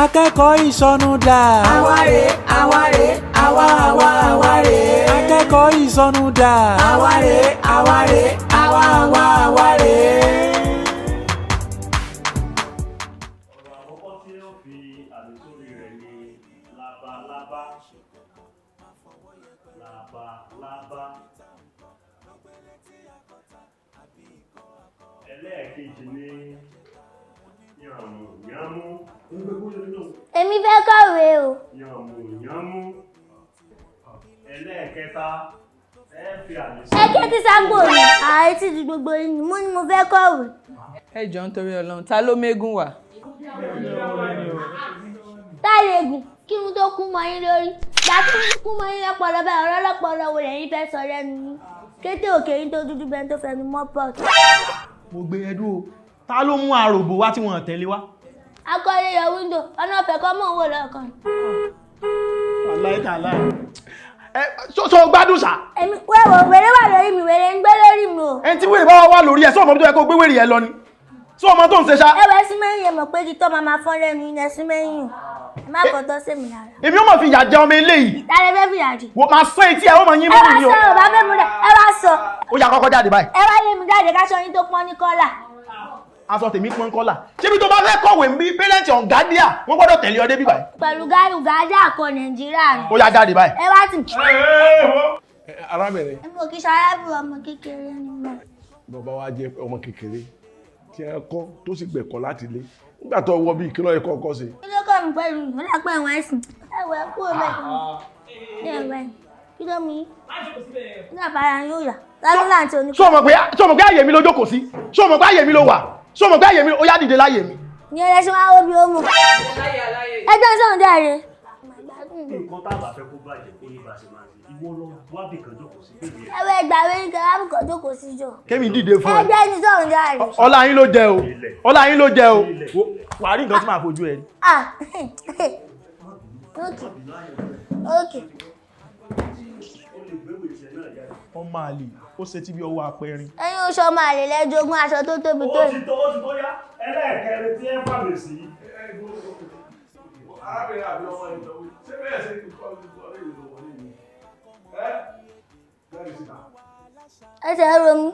Akẹẹkọ Iṣọnu dà. Àwárè, àwárè, àwárè. Akẹẹkọ Iṣọnu dà. Àwárè, àwárè. Ọ̀rọ̀ àkọ́kọ́ tí ó fi àmì sórí rẹ̀ ni labalábá. Labalábá. Ẹlẹ́ẹ̀kejì ni yànmùyánmú. Èmi fẹ́ kọ̀wé o. Yànmùyánmú. Ẹlẹ́ẹ̀kẹta ẹ fi àmì sí. Ẹ̀kẹ́ tí ságbó mi, ààrẹ ti di gbogbo yìí mo ní mo fẹ́ kọ̀wé. Ẹ jọ̀ọ́ nítorí Ọlọ́run, ta ló mégún wá? Táyégún, kí n tó kú mọ́ yín lórí. Ìgbà tí mo kú mọ́ yín lọ́pọ̀lọ́ bẹ́ẹ̀ ọ̀rọ̀ lọ́pọ̀lọ́ wo lẹ́yìn fẹ́ sọ lẹ́nu yín. Kété òkè yín tó dúdú bẹ́ẹ̀ tó fẹnu mọ́ pọ̀t. Mo gbé ẹdú o. Ta ló mú àròbó wá tí wọ́n tẹ̀lé wá? Akọ́lé yọ wíńdò, ọ̀nà ọ̀fẹ́ kọ́ mọ̀ ń wò lọ́kàn. Aláìtàlá. So gbádùn sá. Èmi wẹ́wọ̀ wèrè wà lórí mi, wèrè ń gbé lórí mi o. Ẹni tí wèrè bá wà lórí ẹ̀ sọ ọmọ tó yẹ kó gbé wèrè ẹ lọ ni. Sọ ọmọ tó ń ṣe ṣá. Ẹwẹ́ sí mẹ́yìn ẹ̀ mọ̀ pé títọ́ máa máa fọ́n lẹ́nu yín ẹ sí mẹ́yìn o. Ẹ má kọ́ tọ́ sí mi lára. Èmi ó mọ̀ fi ìyà jẹ ọmọ eléyìí. Tálẹ́ fẹ́ fìyà jẹ. Wo máa sán etí ẹ̀ ó mọ̀ yín mú mi o. Ẹ wá sọ ò bá fẹ́ mu rẹ̀, ẹ wá sọ. Ó yá kọ́kọ́ jáde báyìí. Ẹ wá lé mi jáde káṣọ yín tó pọ́n ní kọ́là. Aṣọ tèmi pọ́n kọ́là. Ṣébi tó bá fẹ́ kọ̀wé ń bí pẹ́rẹ́ǹtì ọ̀gádíà wọ́n gbọ́dọ̀ tẹ̀lé ọ débí báyìí. Pẹ̀lú gáàlù gáàjà àkọ Nàìjíríà ni. Ó yá jáde báyìí. Ẹ wá tì. Arábìnrin. Èmi ò kí ṣe arábìnrin ọmọ kékeré ni mo. Bàbá wa jẹ́ ọmọ kékeré tí ẹ kọ́ tó sì gbẹ̀kọ́ láti ilé. Nígbà tó wọ bí ìkílọ̀ ẹ̀kọ́ kọ́ sí. Kí ló kọ́ mi pẹ̀lú ìwọ́lápẹ̀ ẹ̀wọ̀n ẹ̀sìn? Ẹ̀wọ̀ ẹ̀kú ọ̀bẹ kan. Ní ẹ̀wẹ̀ kí ló mi? Ní àbára yóò yà. Lálọ́ láǹtí oníkọ́. Sọ mọ̀ pé àyè mi ló jókòó sí. Sọ mọ̀ pé àyè mi ló wà. Sọ mọ̀ pé àyè mi ó yá dìde láyè mi. Ní ẹlẹ́sìn máa wó bí ó mú. Ẹjọ́ sọ̀rọ̀ jáde. Nǹkan tábà fẹ́ kó bàjẹ́ kó ní bá ṣe máa ṣe. Ìwọ lọ wábì kan jókòó sí bèbè ẹ̀. Ẹ̀wẹ̀ ìgbàwé ní kẹ́lá bùkọ́ jókòó sí jọ. Kémi dìde fún ẹ. Ẹjọ́ ní sọ̀rọ̀ jáde. Ọlá yín ló jẹ o. Ọlá yín ló jẹ o. Wà á rí nǹkan tí màá fojú ẹ rí. Okay. Ọmọ àlè ó ṣe tí bí ọwọ́ apẹ̀rin. Ẹ̀yin oṣù ọmọ àlè lẹ́jọ́gún aṣọ tó tóbi tó yìí. Ó ti tó yá. Ẹlẹ́ẹ̀kẹrin tí ẹ fàmì sí. Arábìnrin àbí ọmọ ìjọwé. Ṣé bẹ́ẹ̀ ṣe kí kọ́ ní kọ́ lè lò wọlé ni? Bẹ́ẹ̀ ni síta. Ẹsẹ̀ ro mi.